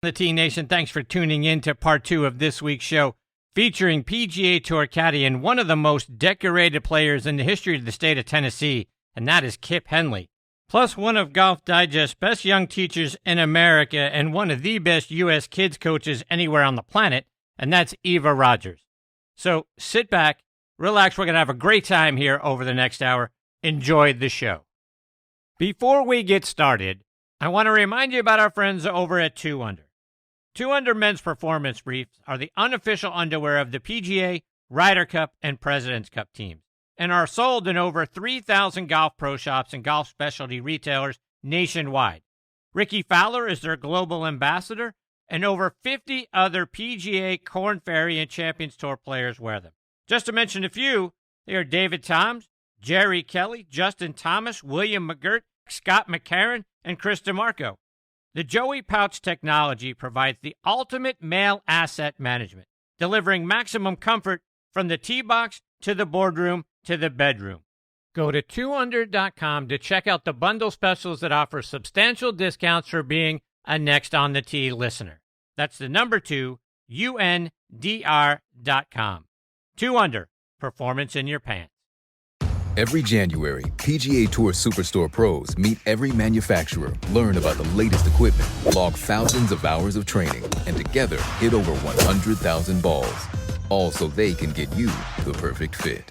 The T Nation, thanks for tuning in to part 2 of this week's show, featuring PGA Tour Caddie and one of the most decorated players in the history of the state of Tennessee, and that is Kip Henley. Plus one of Golf Digest's best young teachers in America and one of the best U.S. kids coaches anywhere on the planet, and that's Eva Rogers. So sit back, relax, we're going to have a great time here over the next hour. Enjoy the show. Before we get started, I want to remind you about our friends over at 2 Under. 2 Under men's performance briefs are the unofficial underwear of the PGA, Ryder Cup, and President's Cup teams, and are sold in over 3,000 golf pro shops and golf specialty retailers nationwide. Ricky Fowler is their global ambassador, and over 50 other PGA, Korn Ferry, and Champions Tour players wear them. Just to mention a few, they are David Toms, Jerry Kelly, Justin Thomas, William McGirt, Scott McCarron, and Chris DeMarco. The Joey Pouch technology provides the ultimate male asset management, delivering maximum comfort from the tee box to the boardroom to the bedroom. Go to 2under.com to check out the bundle specials that offer substantial discounts for being a Next on the Tee listener. That's the number 2, UNDR.com. 2 Under, performance in your pants. Every January, PGA Tour Superstore pros meet every manufacturer, learn about the latest equipment, log thousands of hours of training, and together hit over 100,000 balls. All so they can get you the perfect fit.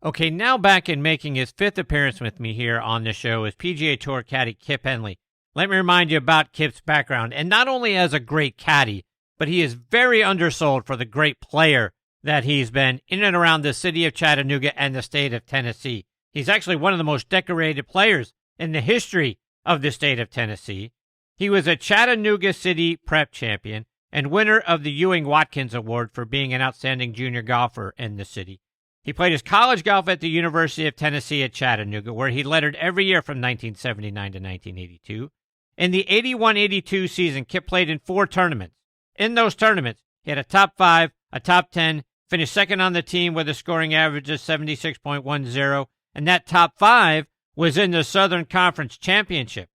Okay, now back in making his 5th appearance with me here on the show is PGA Tour caddy Kip Henley. Let me remind you about Kip's background, and not only as a great caddy, but he is very undersold for the great player that he's been in and around the city of Chattanooga and the state of Tennessee. He's actually one of the most decorated players in the history of the state of Tennessee. He was a Chattanooga City Prep Champion and winner of the Ewing Watkins Award for being an outstanding junior golfer in the city. He played his college golf at the University of Tennessee at Chattanooga, where he lettered every year from 1979 to 1982. In the 81-82 season, Kip played in 4 tournaments. In those tournaments, he had a top 5, a top 10, finished second on the team with a scoring average of 76.10, and that top 5 was in the Southern Conference Championship.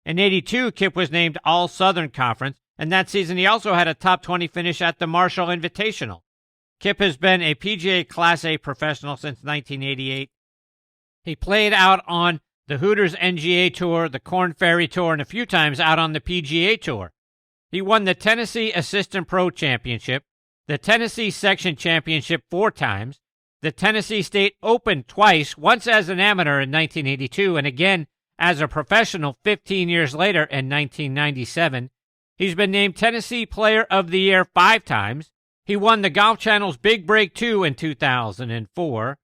In 82, Kip was named All-Southern Conference, and that season he also had a top 20 finish at the Marshall Invitational. Kip has been a PGA Class A professional since 1988. He played out on the Hooters NGA Tour, the Korn Ferry Tour, and a few times out on the PGA Tour. He won the Tennessee Assistant Pro Championship, the Tennessee Section Championship 4 times, the Tennessee State Open twice, once as an amateur in 1982 and again as a professional 15 years later in 1997. He's been named Tennessee Player of the Year 5 times. He won the Golf Channel's Big Break 2 in 2004.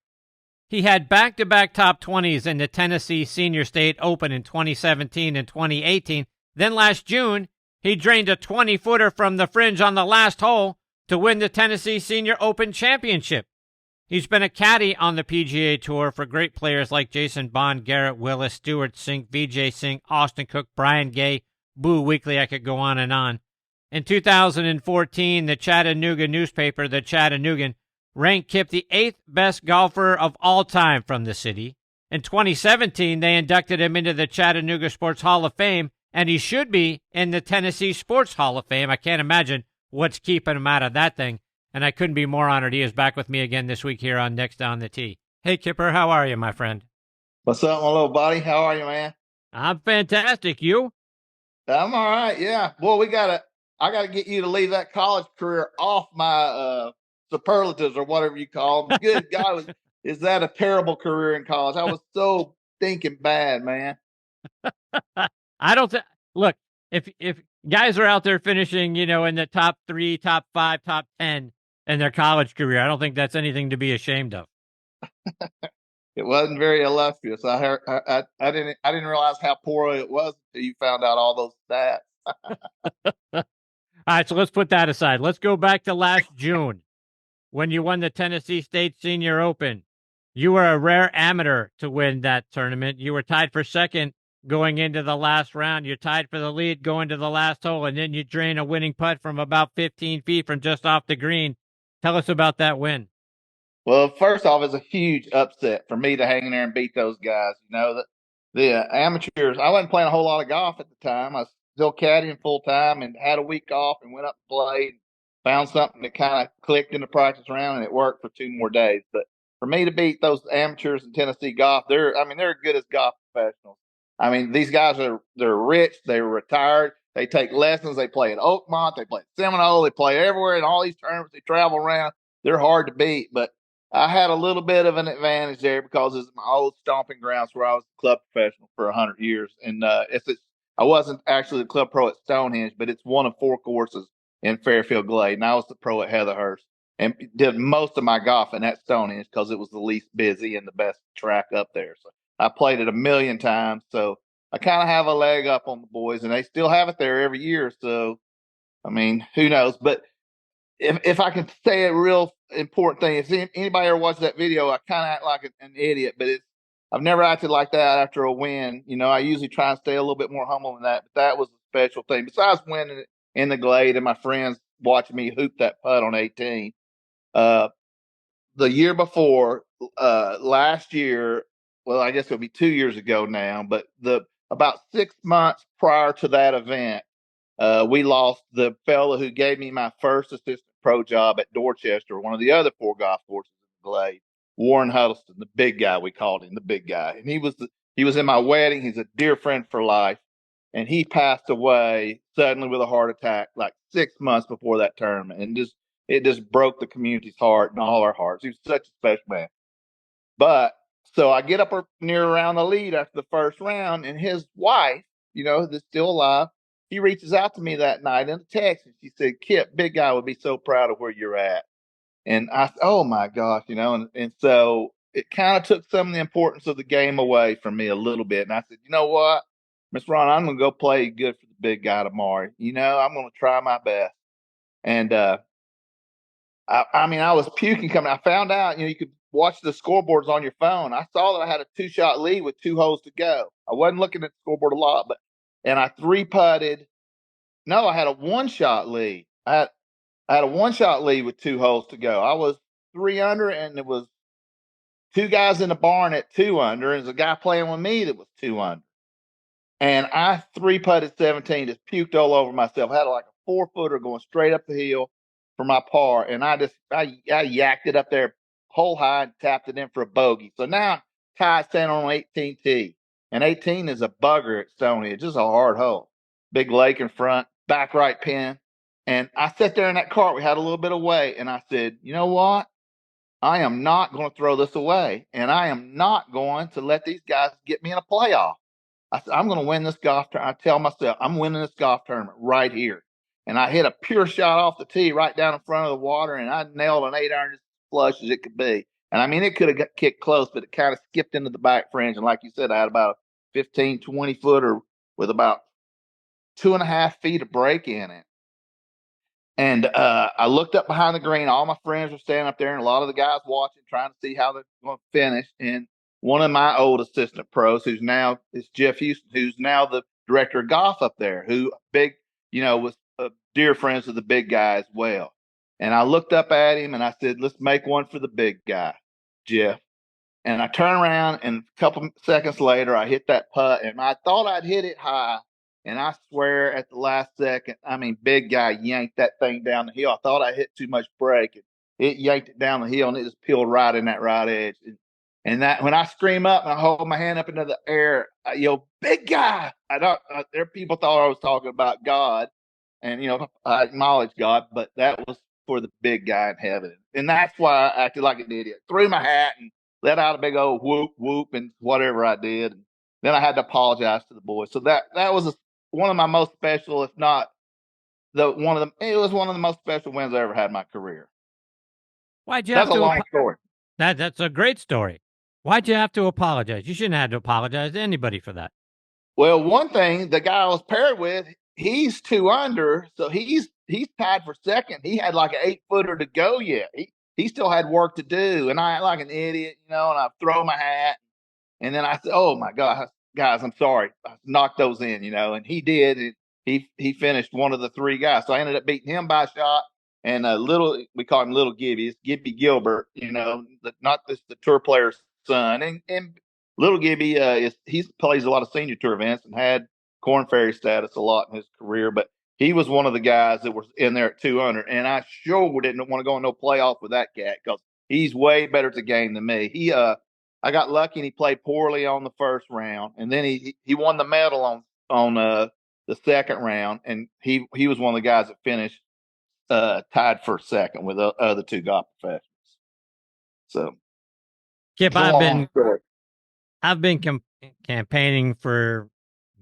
He had back-to-back top 20s in the Tennessee Senior State Open in 2017 and 2018. Then last June, he drained a 20-footer from the fringe on the last hole to win the Tennessee Senior Open Championship. He's been a caddy on the PGA Tour for great players like Jason Bond, Garrett Willis, Stuart Sink, Vijay Singh, Austin Cook, Brian Gay, Boo Weekley. I could go on and on. In 2014, the Chattanooga newspaper, The Chattanoogan, ranked Kip the 8th best golfer of all time from the city. In 2017, they inducted him into the Chattanooga Sports Hall of Fame, and he should be in the Tennessee Sports Hall of Fame. I can't imagine what's keeping him out of that thing, and I couldn't be more honored. He is back with me again this week here on Next on the Tee. Hey, Kipper, how are you, my friend? What's up, my little buddy? How are you, man? I'm fantastic. You? I'm all right, yeah. Well, I gotta get you to leave that college career off my superlatives or whatever you call them. Good God, is that a terrible career in college? I was so stinking bad, man. I don't think. Look, if guys are out there finishing, in the top 3, top 5, top 10 in their college career, I don't think that's anything to be ashamed of. It wasn't very illustrious. I didn't realize how poor it was until you found out all those stats. All right, so let's put that aside. Let's go back to last June when you won the Tennessee State Senior Open. You were a rare amateur to win that tournament. You were tied for second going into the last round. You're tied for the lead going to the last hole, and then you drain a winning putt from about 15 feet from just off the green. Tell us about that win. Well, first off, it's a huge upset for me to hang in there and beat those guys. The amateurs, I wasn't playing a whole lot of golf at the time. I was still caddying full time and had a week off and went up and played. Found something that kind of clicked in the practice round, and it worked for 2 more days. But for me to beat those amateurs in Tennessee golf, they're as good as golf professionals. I mean, these guys they're rich, they're retired, they take lessons, they play at Oakmont, they play at Seminole, they play everywhere in all these tournaments, they travel around. They're hard to beat, but I had a little bit of an advantage there because it's my old stomping grounds where I was a club professional for 100 years. And I wasn't actually the club pro at Stonehenge, but it's one of 4 courses in Fairfield Glade. And I was the pro at Heatherhurst and did most of my golfing at Stonehenge because it was the least busy and the best track up there. So I played it a million times. So I kind of have a leg up on the boys, and they still have it there every year. So, I mean, who knows? But if I can say a real important thing, if anybody ever watched that video, I kind of act like an idiot, but I've never acted like that after a win. You know, I usually try and stay a little bit more humble than that, but that was a special thing. Besides winning in the Glade and my friends watching me hoop that putt on 18, the year before, last year, well, I guess it'll be 2 years ago now, but about 6 months prior to that event, we lost the fellow who gave me my first assistant pro job at Dorchester, one of the other 4 golf courses in the Glade. Warren Huddleston, the big guy, we called him the big guy, and he was in my wedding. He's a dear friend for life, and he passed away suddenly with a heart attack like 6 months before that tournament, and it just broke the community's heart and all our hearts. He was such a special man. But so I get up near around the lead after the first round, and his wife, you know, that's still alive, he reaches out to me that night in a text, and she said, "Kip, big guy would be so proud of where you're at." And I said, "Oh my gosh," you know, and so it kind of took some of the importance of the game away from me a little bit. And I said, "You know what, Miss Ron, I'm going to go play good for the big guy tomorrow. You know, I'm going to try my best." And I mean, I was puking coming. I found out, you know, you could watch the scoreboards on your phone. I saw that I had a 2-shot lead with 2 holes to go. I wasn't looking at the scoreboard a lot, and I 3-putted. No, I had a 1-shot lead. I had a 1-shot lead with 2 holes to go. I was 3 under, and there was 2 guys in the barn at 2 under, and there's a guy playing with me that was 2 under. And I 3-putted 17, just puked all over myself. I had like a 4-footer going straight up the hill for my par, and I yacked it up there hole high and tapped it in for a bogey. So now tied standing on 18 tee, and 18 is a bugger at Stoney. It's just a hard hole. Big lake in front, back right pin. And I sat there in that cart. We had a little bit of weight, and I said, "You know what? I am not going to throw this away, and I am not going to let these guys get me in a playoff. I said, I'm going to win this golf tournament." I tell myself, I'm winning this golf tournament right here. And I hit a pure shot off the tee right down in front of the water, and I nailed an 8-iron as flush as it could be. And I mean, it could have got kicked close, but it kind of skipped into the back fringe. And like you said, I had about a 15, 20 footer with about 2.5 feet of break in it. And I looked up behind the green. All my friends were standing up there, and a lot of the guys watching, trying to see how they're going to finish. And one of my old assistant pros, who's now is Jeff Houston, who's now the director of golf up there, who was dear friends with the big guy as well. And I looked up at him and I said, "Let's make one for the big guy, Jeff." And I turned around, and a couple seconds later, I hit that putt, and I thought I'd hit it high. And I swear at the last second, I mean, big guy yanked that thing down the hill. I thought I hit too much break. It yanked it down the hill, and it just peeled right in that right edge. And that when I scream up and I hold my hand up into the air, I yell, "Big guy!" There people thought I was talking about God, and I acknowledge God, but that was for the big guy in heaven, and that's why I acted like an idiot. Threw my hat and let out a big old whoop whoop and whatever I did. And then I had to apologize to the boys. So that was one of my most special, if not it was one of the most special wins I ever had in my career. Why'd you That's have a to long story. That's a great story. Why'd you have to apologize? You shouldn't have to apologize to anybody for that. Well, one thing, the guy I was paired with, he's 2 under, so he's tied for second. He had like an 8-footer to go yet. He still had work to do, and I like an idiot, and I throw my hat, and then I said, "Oh my God, guys, I'm sorry, I knocked those in," and he did. And he finished one of the 3 guys, so I ended up beating him by a shot. And we call him Little Gibby. It's Gibby Gilbert, not the tour player's son. And Little Gibby he plays a lot of senior tour events and had Corn Ferry status a lot in his career, but he was one of the guys that was in there at 200, and I sure didn't want to go in no playoff with that cat because he's way better at the game than me. I got lucky and he played poorly on the first round, and then he won the medal on the second round, and he was one of the guys that finished tied for second with the other two golf professionals. So, Kip, I've been campaigning for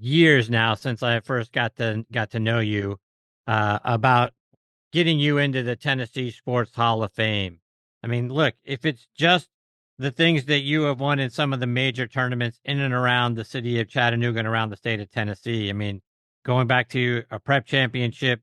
years now since I first got to know you about getting you into the Tennessee Sports Hall of Fame. I mean, look, if it's just the things that you have won in some of the major tournaments in and around the city of Chattanooga and around the state of Tennessee, I mean, going back to a prep championship,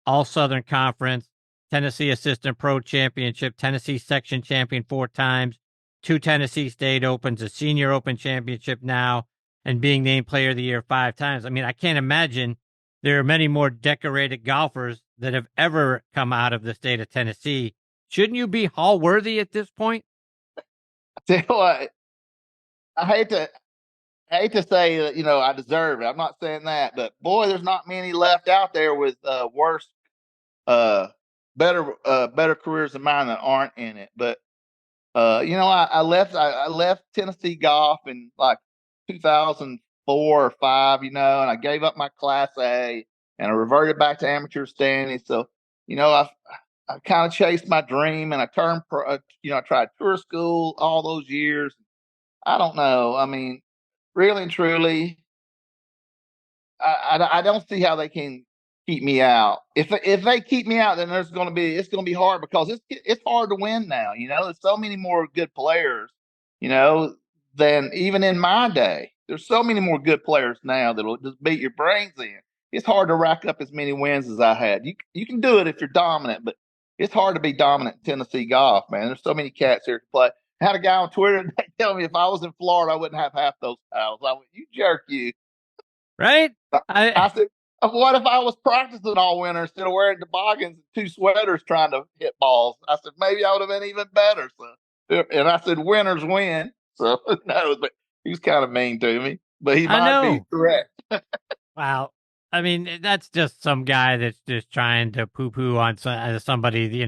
all Southern Conference, Tennessee Assistant Pro Championship, Tennessee Section Champion 4 times, 2 Tennessee State Opens, a Senior Open Championship now, and being named Player of the Year 5 times. I mean, I can't imagine there are many more decorated golfers that have ever come out of the state of Tennessee. Shouldn't you be Hall worthy at this point? I tell you what, I hate to say that, I deserve it. I'm not saying that, but boy, there's not many left out there with worse, better careers than mine that aren't in it. But I left Tennessee golf in like 2004 or 5, and I gave up my Class A and I reverted back to amateur standing. So, I kind of chased my dream, and I turned pro. I tried tour school all those years. I don't know. I mean, really and truly, I don't see how they can keep me out. If they keep me out, then it's going to be hard because it's hard to win now. There's so many more good players, than even in my day. There's so many more good players now that'll just beat your brains in. It's hard to rack up as many wins as I had. You can do it if you're dominant, but it's hard to be dominant in Tennessee golf, man. There's so many cats here to play. I had a guy on Twitter that tell me if I was in Florida, I wouldn't have half those titles. I went, you jerk, you. Right? I said, what if I was practicing all winter instead of wearing toboggans and 2 sweaters trying to hit balls? I said, maybe I would have been even better. So, and I said, winners win. So, no, but he was kind of mean to me, but he might be correct. Wow. I mean, that's just some guy that's just trying to poo-poo on somebody,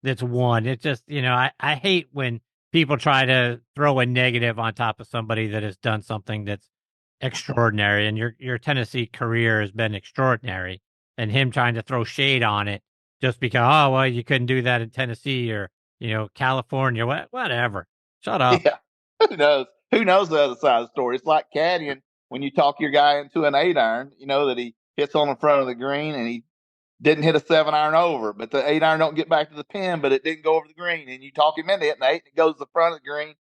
that's won. It's just, I hate when people try to throw a negative on top of somebody that has done something that's extraordinary. And your Tennessee career has been extraordinary. And him trying to throw shade on it just because, oh, well, you couldn't do that in Tennessee or, California, whatever. Shut up. Yeah. Who knows? Who knows the other side of the story? It's like caddying when you talk your guy into an 8-iron, that he hits on the front of the green and he didn't hit a 7-iron over, but the 8-iron don't get back to the pin, but it didn't go over the green. And you talk him into hitting 8, and it goes to the front of the green,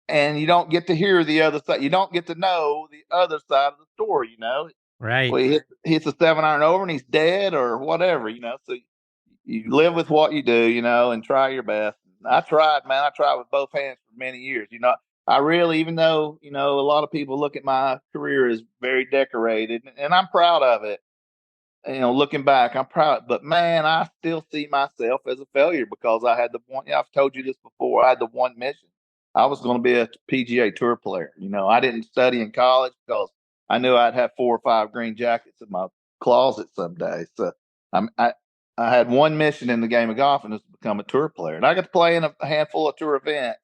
and you don't get to hear the other side. You don't get to know the other side of the story, Right. Well, he hits a 7-iron over and he's dead or whatever, So you live with what you do, and try your best. I tried, man. I tried with both hands for many years. I really, even though, a lot of people look at my career as very decorated, and I'm proud of it. Looking back, I'm proud, but man, I still see myself as a failure because I had the one. I've told you this before. I had the one mission. I was going to be a PGA Tour player. I didn't study in college because I knew I'd have 4 or 5 green jackets in my closet someday. So I had one mission in the game of golf, and it was to become a tour player. And I got to play in a handful of tour events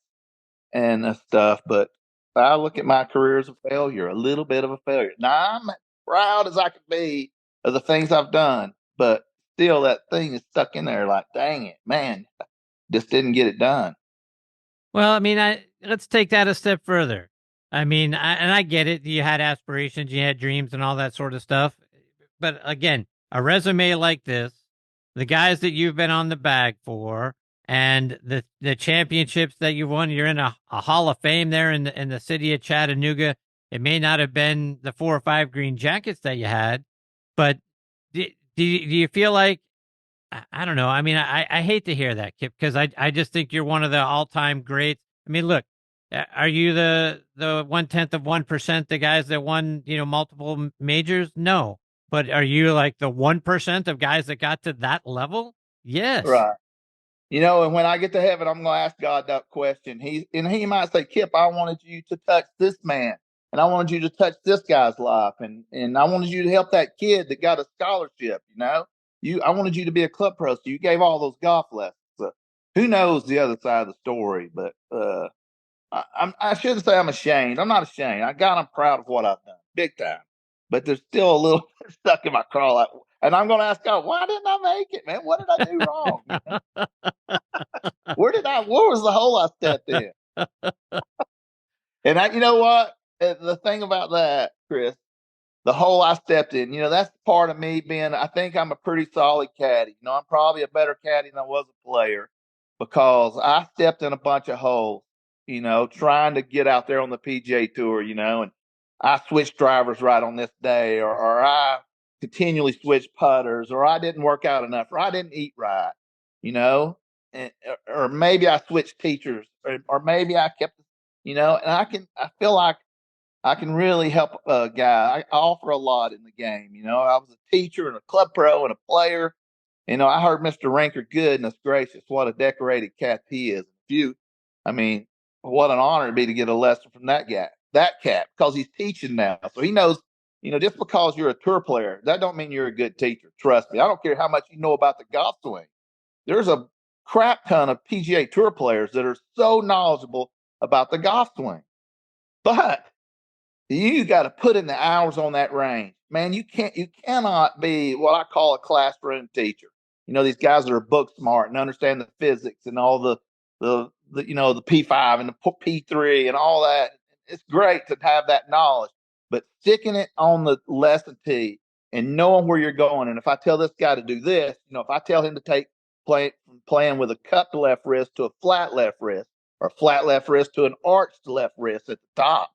and stuff, but I look at my career as a failure, a little bit of a failure. Now, I'm proud as I could be of the things I've done, but still that thing is stuck in there like, dang it, man, just didn't get it done. Well, I mean, let's take that a step further. I mean, I get it. You had aspirations, you had dreams and all that sort of stuff. But again, a resume like this, the guys that you've been on the bag for, and the championships that you won, you're in a Hall of Fame there in the city of Chattanooga. It may not have been the 4 or 5 green jackets that you had, but do you feel like, I don't know. I mean, I hate to hear that, Kip, because I just think you're one of the all-time greats. I mean, look, are you the 0.1% the guys that won, multiple majors? No. But are you like the 1% of guys that got to that level? Yes. Right. And when I get to heaven, I'm going to ask God that question. He might say, Kip, I wanted you to touch this man. and I wanted you to touch this guy's life, and I wanted you to help that kid that got a scholarship. I wanted you to be a club pro, so you gave all those golf lessons. So who knows the other side of the story? But I shouldn't say I'm ashamed. I'm not ashamed. I'm proud of what I've done, big time. But there's still a little stuck in my craw. And I'm going to ask God, why didn't I make it, man? What did I do wrong? Where was the hole I stepped in? And you know what? The thing about that, Chris, the hole I stepped in, that's part of me I think I'm a pretty solid caddy. I'm probably a better caddy than I was a player because I stepped in a bunch of holes, trying to get out there on the PGA Tour, and I switched drivers right on this day, or I continually switched putters, or I didn't work out enough, or I didn't eat right, and, or maybe I switched teachers, or maybe I kept, and I feel like I can really help a guy. I offer a lot in the game. I was a teacher and a club pro and a player. I heard Mr. Rinker, goodness gracious, what a decorated cat he is. I mean, what an honor it'd be to get a lesson from that cat, because he's teaching now. So he knows, just because you're a tour player, that don't mean you're a good teacher. Trust me. I don't care how much you know about the golf swing. There's a crap ton of PGA Tour players that are so knowledgeable about the golf swing. But you got to put in the hours on that range, man. You cannot be what I call a classroom teacher. These guys that are book smart and understand the physics and all the the P5 and the P3 and all that. It's great to have that knowledge, but sticking it on the lesson tee and knowing where you're going. And if I tell this guy to do this, if I tell him to playing with a cupped left wrist to a flat left wrist, or a flat left wrist to an arched left wrist at the top,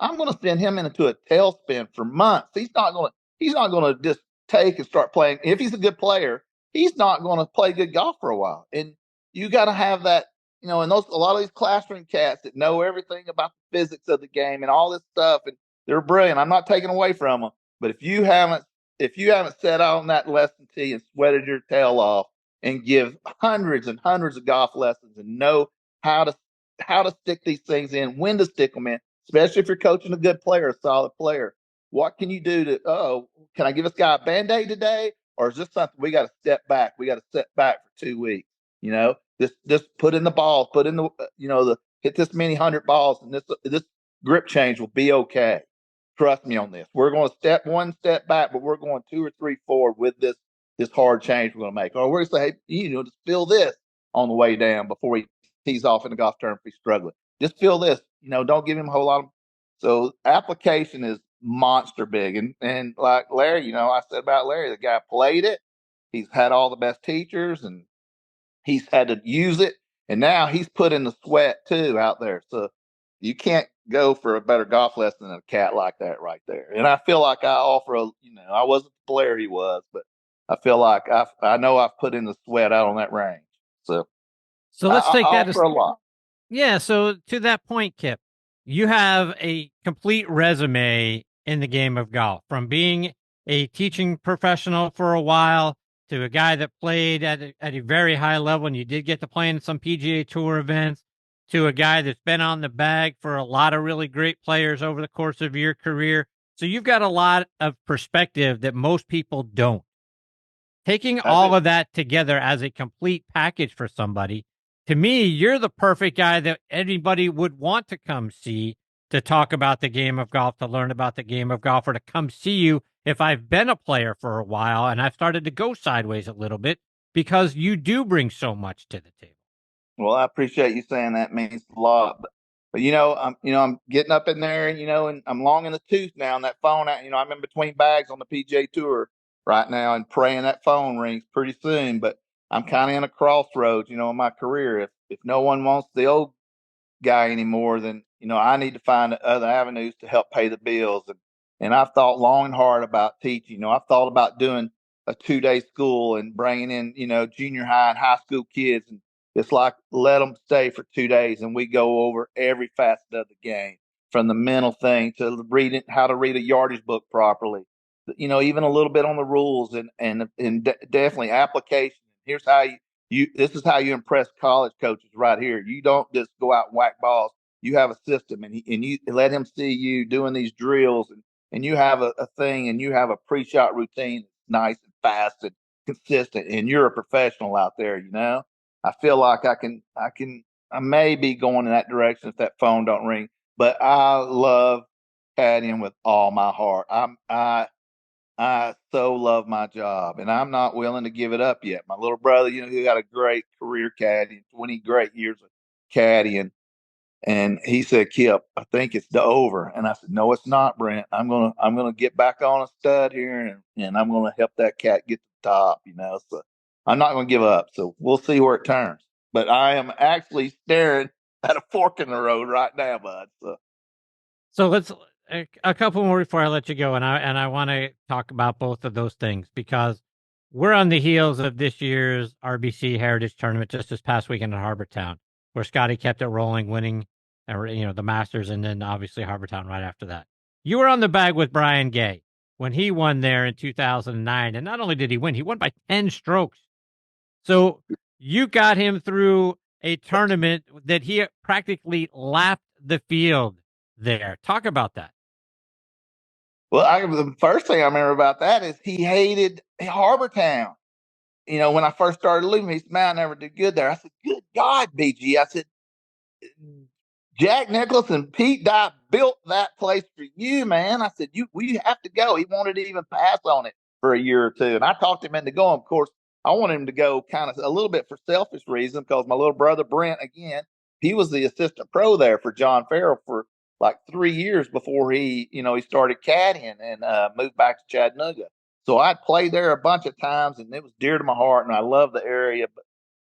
I'm going to send him into a tailspin for months. He's not going to just take and start playing. If he's a good player, he's not going to play good golf for a while. And you got to have that, and a lot of these classroom cats that know everything about the physics of the game and all this stuff, and they're brilliant. I'm not taking away from them, but if you haven't sat on that lesson tee and sweated your tail off and give hundreds and hundreds of golf lessons and know how to stick these things in, when to stick them in, especially if you're coaching a good player, a solid player. What can you do can I give this guy a Band-Aid today? Or is this something we got to step back? We got to step back for 2 weeks. Just put in the balls, put in hit this many 100 balls, and this grip change will be okay. Trust me on this. We're going to step one step back, but we're going 2 or 3 forward with this hard change we're going to make. Or we're going to say, hey, just feel this on the way down before he tees off in the golf tournament if he's struggling. Just feel this. Don't give him a whole lot of. So application is monster big. And like Larry, I said about Larry, the guy played it. He's had all the best teachers and he's had to use it. And now he's put in the sweat too out there. So you can't go for a better golf lesson than a cat like that right there. And I feel like I offer I wasn't the player he was, but I feel like I know I've put in the sweat out on that range. So let's take that for a lot. Yeah. So to that point, Kip, you have a complete resume in the game of golf, from being a teaching professional for a while to a guy that played at a very high level, and you did get to play in some PGA Tour events, to a guy that's been on the bag for a lot of really great players over the course of your career. So you've got a lot of perspective that most people don't. Taking all of that together as a complete package for somebody, to me, you're the perfect guy that anybody would want to come see to talk about the game of golf, to learn about the game of golf, or to come see you if I've been a player for a while and I've started to go sideways a little bit, because you do bring so much to the table. Well, I appreciate you saying that. It means a lot. But I'm getting up in there, and I'm long in the tooth now. And that phone, I'm in between bags on the PGA Tour right now, and praying that phone rings pretty soon. But I'm kind of in a crossroads, in my career. If no one wants the old guy anymore, then I need to find other avenues to help pay the bills. And I've thought long and hard about teaching. I've thought about doing a 2-day school and bringing in junior high and high school kids, and it's like let them stay for 2 days, and we go over every facet of the game, from the mental thing to reading how to read a yardage book properly. Even a little bit on the rules and definitely application. Here's how this is how you impress college coaches right here. You don't just go out and whack balls you have a system, and you let him see you doing these drills, and you have a thing, and you have a pre-shot routine that's nice and fast and consistent, and you're a professional out there. I feel like I may be going in that direction if that phone don't ring, but I love caddying with all my heart. I so love my job, and I'm not willing to give it up yet. My little brother, he got a great career caddy, 20 great years of caddying, and he said, "Kip, I think it's over." And I said, "No, it's not, Brent. I'm gonna get back on a stud here, and I'm gonna help that cat get to the top. So I'm not gonna give up. So we'll see where it turns. But I am actually staring at a fork in the road right now, bud. So let's a couple more before I let you go, and I want to talk about both of those things because we're on the heels of this year's RBC Heritage Tournament just this past weekend in Harbortown, where Scotty kept it rolling, winning, the Masters, and then obviously Harbortown right after that. You were on the bag with Brian Gay when he won there in 2009, and not only did he win, he won by 10 strokes. So you got him through a tournament that he practically lapped the field there. Talk about that. Well, the first thing I remember about that is he hated Harbortown. When I first started leaving, he said, "Man, I never did good there." I said, "Good God, BG." I said, "Jack Nicklaus and Pete Dye built that place for you, man." I said, we have to go. He wanted to even pass on it for a year or two. And I talked him into going. Of course, I wanted him to go kind of a little bit for selfish reasons because my little brother, Brent, again, he was the assistant pro there for John Farrell for like 3 years before he started caddying and moved back to Chattanooga. So I'd played there a bunch of times, and it was dear to my heart, and I love the area.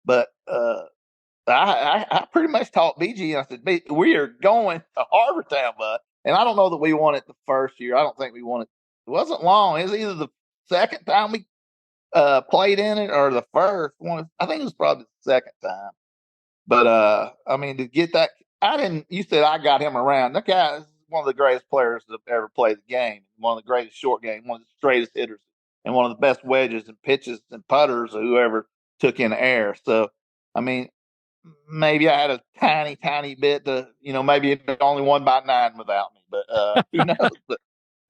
But I pretty much talked BG, and I said, "We are going to Harbortown, bud." And I don't know that we won it the first year. I don't think we won it. It wasn't long. It was either the second time we played in it or the first one. I think it was probably the second time. But I mean, to get that, you said I got him around. That guy is one of the greatest players that ever played the game. One of the greatest short game, one of the straightest hitters, and one of the best wedges and pitches and putters of whoever took in the air. So, I mean, maybe I had a tiny bit to, maybe it only won by 9 without me, but who knows?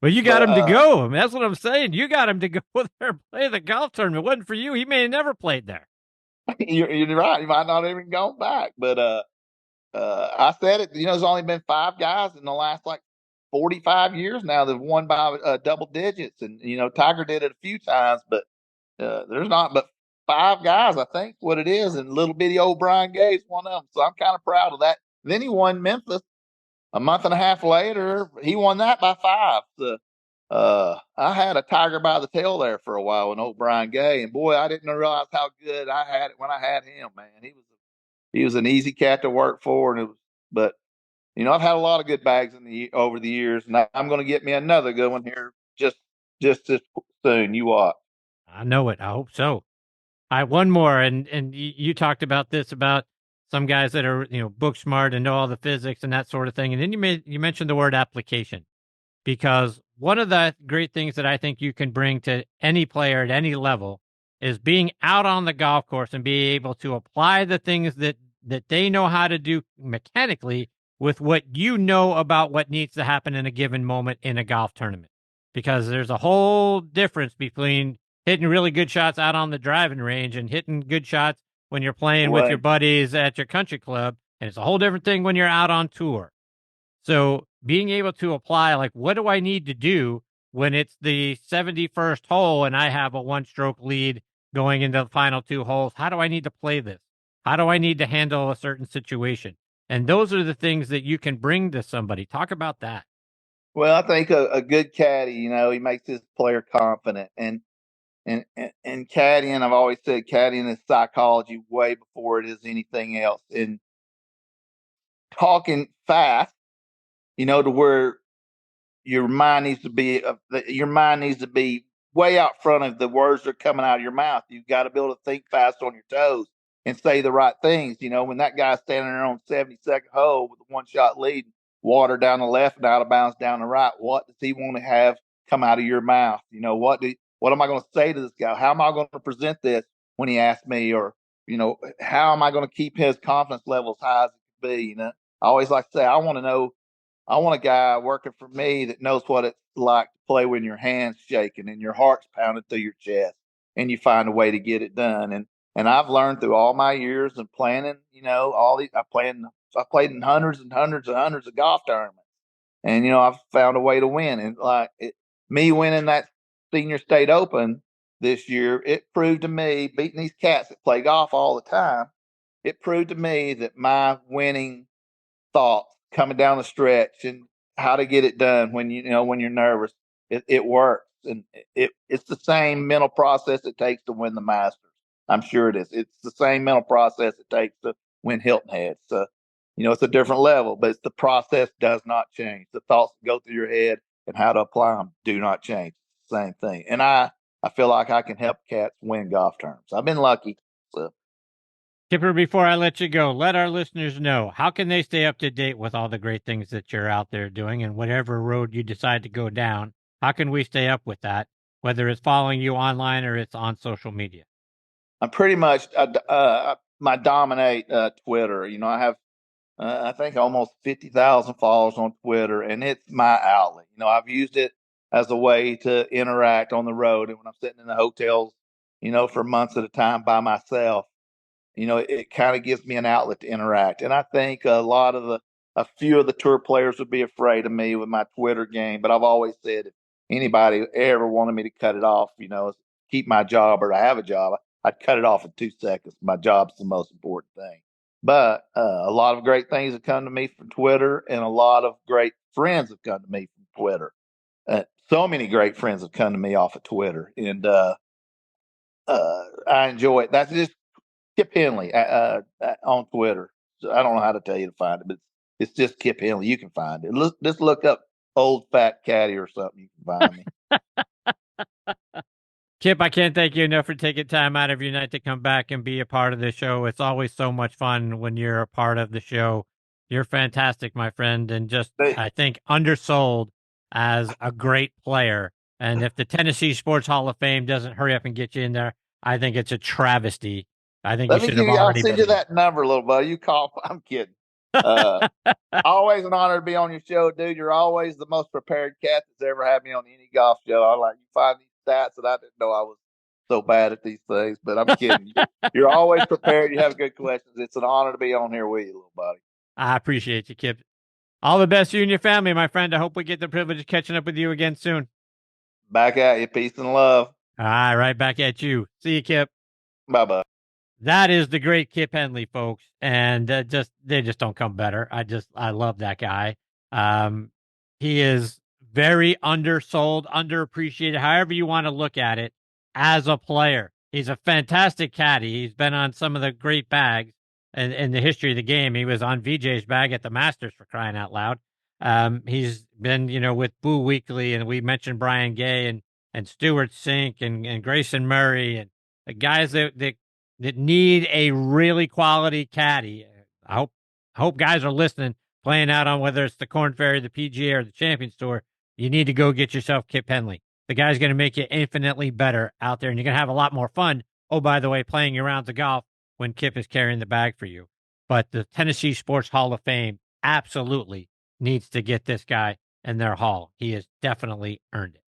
Well, you got him to go. I mean, that's what I'm saying. You got him to go there and play the golf tournament. It wasn't for you. He may have never played there. You're right. You might not even gone back, but I said it. There's only been 5 guys in the last 45 years now that have won by double digits, and Tiger did it a few times, but there's not but 5 guys, I think, what it is, and little bitty old Brian Gay's one of them. So I'm kind of proud of that. Then he won Memphis a month and a half later. He won that by 5. So I had a tiger by the tail there for a while with old Brian Gay, and boy, I didn't realize how good I had it when I had him. Man, he was an easy cat to work for, and but I've had a lot of good bags over the years, and I'm going to get me another good one here just as soon. You watch. I know it. I hope so. I one more, and you talked about this about some guys that are book smart and know all the physics and that sort of thing, and then you mentioned the word application, because one of the great things that I think you can bring to any player at any level is being out on the golf course and be able to apply the things that they know how to do mechanically with what you know about what needs to happen in a given moment in a golf tournament, because there's a whole difference between hitting really good shots out on the driving range and hitting good shots when you're playing with your buddies at your country club. And it's a whole different thing when you're out on tour. So being able to apply, what do I need to do when it's the 71st hole and I have a 1-stroke lead going into the final 2 holes? How do I need to play this? How do I need to handle a certain situation? And those are the things that you can bring to somebody. Talk about that. Well, I think a good caddy, he makes his player confident. And caddying, I've always said caddying is psychology way before it is anything else. And talking fast, to where your mind needs to be way out front of the words that are coming out of your mouth. You've got to be able to think fast on your toes and say the right things. When that guy's standing there on 72nd hole with a 1-shot lead, water down the left and out of bounds down the right, what does he want to have come out of your mouth? What am I going to say to this guy? How am I going to present this when he asks me? Or, how am I going to keep his confidence level as high as it could be? I always like to say, I want a guy working for me that knows what it's like to play when your hand's shaking and your heart's pounding through your chest, and you find a way to get it done. And I've learned through all my years of planning, I played in hundreds and hundreds and hundreds of golf tournaments, and I've found a way to win. And me winning that Senior State Open this year, it proved to me, beating these cats that play golf all the time, it proved to me that my winning thoughts coming down the stretch and how to get it done when when you're nervous, it works. And it's the same mental process it takes to win the Masters. I'm sure it is. It's the same mental process it takes to win Hilton Head. So, it's a different level, but the process does not change. The thoughts that go through your head and how to apply them do not change. It's the same thing. And I feel like I can help cats win golf tournaments. I've been lucky. So. Kipper, before I let you go, let our listeners know, how can they stay up to date with all the great things that you're out there doing, and whatever road you decide to go down? How can we stay up with that, whether it's following you online or it's on social media? I'm pretty much I dominate Twitter. I have I think almost 50,000 followers on Twitter, and it's my outlet. I've used it as a way to interact on the road, and when I'm sitting in the hotels, for months at a time by myself, it kind of gives me an outlet to interact. And I think a few of the tour players would be afraid of me with my Twitter game, but I've always said if anybody ever wanted me to cut it off, keep my job or to have a job, I'd cut it off in 2 seconds. My job's the most important thing. But a lot of great things have come to me from Twitter, and a lot of great friends have come to me from Twitter. So many great friends have come to me off of Twitter, and I enjoy it. That's just Kip Henley on Twitter. So I don't know how to tell you to find it, but it's just Kip Henley. You can find it. Just look up Old Fat Caddie or something. You can find me. Kip, I can't thank you enough for taking time out of your night to come back and be a part of the show. It's always so much fun when you're a part of the show. You're fantastic, my friend, and just, I think, undersold as a great player. And if the Tennessee Sports Hall of Fame doesn't hurry up and get you in there, I think it's a travesty. I think you should have already been. I'll send you that number, little buddy. You call. I'm kidding. Always an honor to be on your show, dude. You're always the most prepared cat that's ever had me on any golf show. I like you find these stats that I didn't know I was so bad at these things, but I'm kidding. You're always prepared. You have good questions. It's an honor to be on here with you, little buddy. I appreciate you, Kip. All the best to you and your family, my friend. I hope we get the privilege of catching up with you again soon. Back at you. Peace and love. All right, right back at you. See you, Kip. Bye-bye. That is the great Kip Henley, folks, and they just don't come better. I love that guy. He is very undersold, underappreciated, however you want to look at it, as a player. He's a fantastic caddy. He's been on some of the great bags in the history of the game. He was on VJ's bag at the Masters, for crying out loud. He's been, with Boo Weekley, and we mentioned Brian Gay and Stuart Sink and Grayson Murray and the guys that need a really quality caddy. I hope guys are listening, playing out on whether it's the Korn Ferry, the PGA, or the Champions Tour. You need to go get yourself Kip Henley. The guy's going to make you infinitely better out there, and you're going to have a lot more fun. Oh, by the way, playing your rounds of golf when Kip is carrying the bag for you. But the Tennessee Sports Hall of Fame absolutely needs to get this guy in their hall. He has definitely earned it.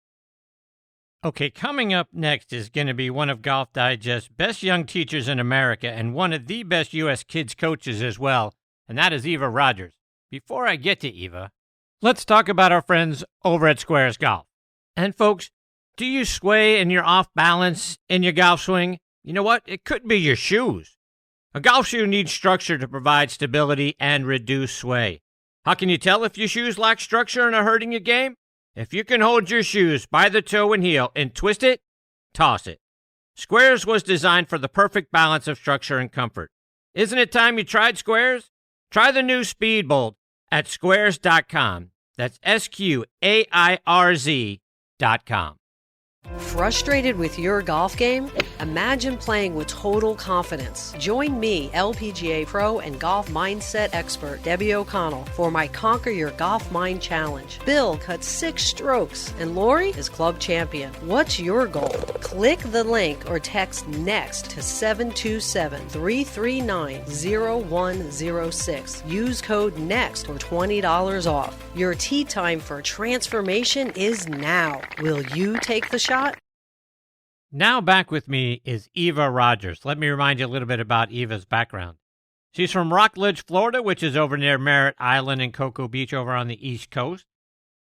Okay, coming up next is going to be one of Golf Digest's best young teachers in America and one of the best U.S. kids coaches as well, and that is Eva Rogers. Before I get to Eva, let's talk about our friends over at Squares Golf. And folks, do you sway and you're off balance in your golf swing? You know what? It could be your shoes. A golf shoe needs structure to provide stability and reduce sway. How can you tell if your shoes lack structure and are hurting your game? If you can hold your shoes by the toe and heel and twist it, toss it. Squares was designed for the perfect balance of structure and comfort. Isn't it time you tried Squares? Try the new Speedbolt at squares.com. That's SQAIRZ.com. Frustrated with your golf game? Imagine playing with total confidence. Join me, LPGA Pro and golf mindset expert Debbie O'Connell, for my Conquer Your Golf Mind Challenge. Bill cuts 6 strokes, and Lori is club champion. What's your goal? Click the link or text NEXT to 727-339-0106. Use code NEXT for $20 off. Your tee time for transformation is now. Will you take the shot? Now back with me is Eva Rogers. Let me remind you a little bit about Eva's background. She's from Rockledge, Florida, which is over near Merritt Island and Cocoa Beach over on the East Coast.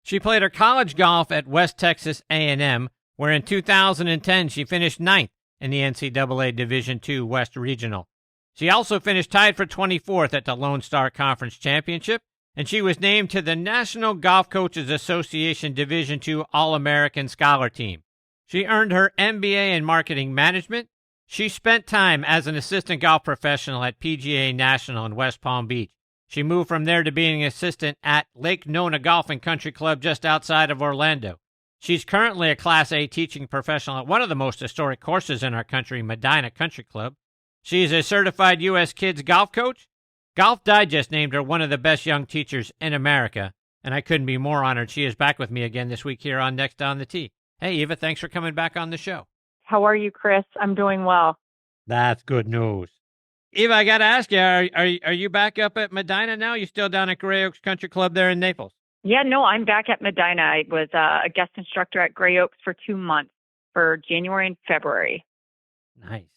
She played her college golf at West Texas A&M, where in 2010 she finished 9th in the NCAA Division II West Regional. She also finished tied for 24th at the Lone Star Conference Championship, and she was named to the National Golf Coaches Association Division II All-American Scholar Team. She earned her MBA in Marketing Management. She spent time as an assistant golf professional at PGA National in West Palm Beach. She moved from there to being an assistant at Lake Nona Golf and Country Club just outside of Orlando. She's currently a Class A teaching professional at one of the most historic courses in our country, Medina Country Club. She's a certified U.S. Kids golf coach. Golf Digest named her one of the best young teachers in America, and I couldn't be more honored she is back with me again this week here on Next on the Tee. Hey, Eva, thanks for coming back on the show. How are you, Chris? I'm doing well. That's good news. Eva, I got to ask you, are you back up at Medina now? You still down at Gray Oaks Country Club there in Naples? Yeah, no, I'm back at Medina. I was a guest instructor at Gray Oaks for 2 months, for January and February. Nice.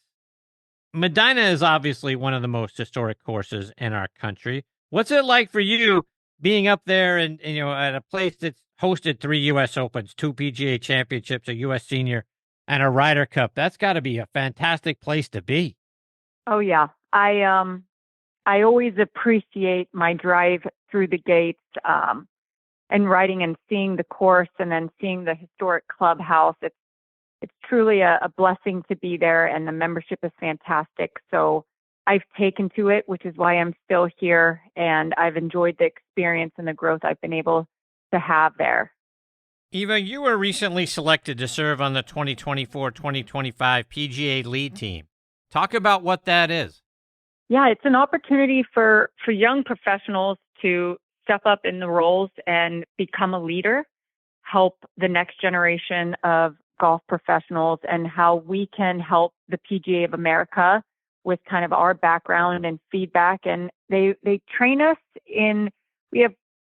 Medina is obviously one of the most historic courses in our country. What's it like for you being up there and at a place that's hosted 3 U.S. Opens, 2 PGA Championships, a U.S. Senior, and a Ryder Cup? That's got to be a fantastic place to be. Oh yeah, I always appreciate my drive through the gates and riding and seeing the course and then seeing the historic clubhouse. It's truly a blessing to be there, and the membership is fantastic. So I've taken to it, which is why I'm still here, and I've enjoyed the experience and the growth I've been able to have there. Eva, you were recently selected to serve on the 2024-2025 PGA Lead Team. Talk about what that is. Yeah, it's an opportunity for young professionals to step up in the roles and become a leader, help the next generation of golf professionals, and how we can help the PGA of America with kind of our background and feedback. And they train us we have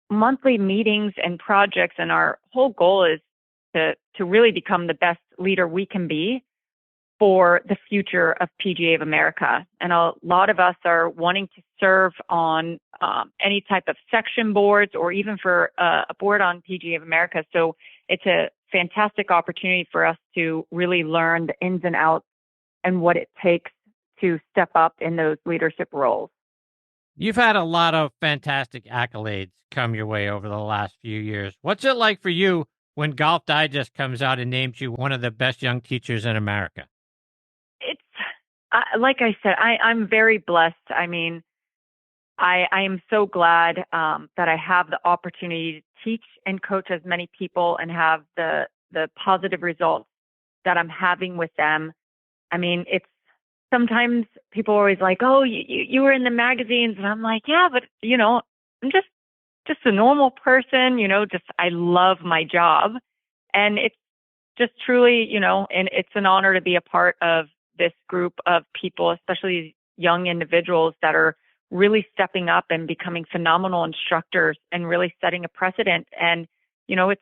monthly meetings and projects, and our whole goal is to really become the best leader we can be for the future of PGA of America. And a lot of us are wanting to serve on any type of section boards or even for a board on PGA of America. So it's a fantastic opportunity for us to really learn the ins and outs and what it takes to step up in those leadership roles. You've had a lot of fantastic accolades come your way over the last few years. What's it like for you when Golf Digest comes out and names you one of the best young teachers in America? It's like I said, I'm very blessed. I mean, I am so glad that I have the opportunity to teach and coach as many people and have the positive results that I'm having with them. I mean, it's sometimes people are always like, oh, you were in the magazines. And I'm like, yeah, but, I'm just a normal person, just I love my job. And it's just truly, and it's an honor to be a part of this group of people, especially young individuals that are really stepping up and becoming phenomenal instructors and really setting a precedent. And, it's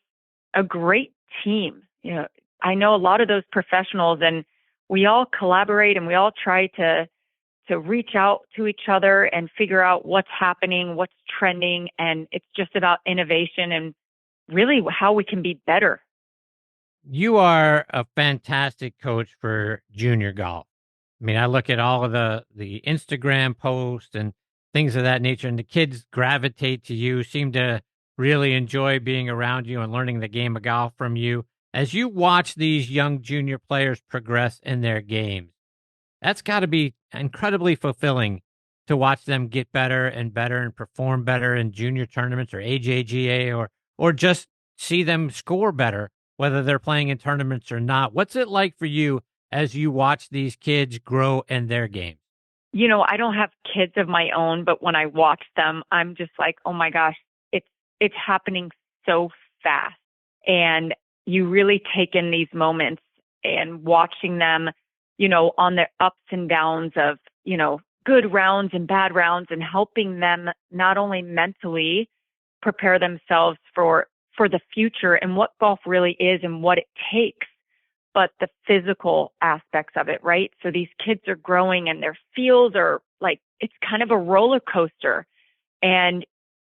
a great team. I know a lot of those professionals, and we all collaborate and we all try to reach out to each other and figure out what's happening, what's trending. And it's just about innovation and really how we can be better. You are a fantastic coach for junior golf. I mean, I look at all of the Instagram posts and things of that nature, and the kids gravitate to you, seem to really enjoy being around you and learning the game of golf from you. As you watch these young junior players progress in their games, that's got to be incredibly fulfilling to watch them get better and perform better in junior tournaments or AJGA or just see them score better, whether they're playing in tournaments or not. What's it like for you as you watch these kids grow in their game? I don't have kids of my own, but when I watch them, I'm just like, oh my gosh, it's happening so fast. And you really take in these moments and watching them, on their ups and downs of, good rounds and bad rounds, and helping them not only mentally prepare themselves for the future and what golf really is and what it takes, but the physical aspects of it, right? So these kids are growing and their fields are like, it's kind of a roller coaster, and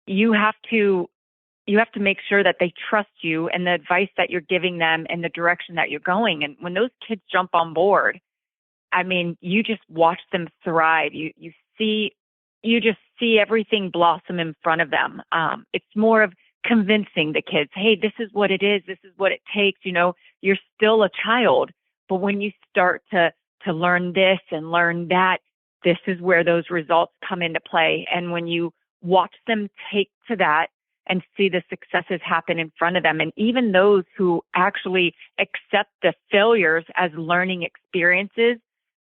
you have to make sure that they trust you and the advice that you're giving them and the direction that you're going. And when those kids jump on board, I mean, you just watch them thrive. You just see everything blossom in front of them. It's more of convincing the kids, hey, this is what it is. This is what it takes. You're still a child, but when you start to learn this and learn that, this is where those results come into play. And when you watch them take to that and see the successes happen in front of them, and even those who actually accept the failures as learning experiences,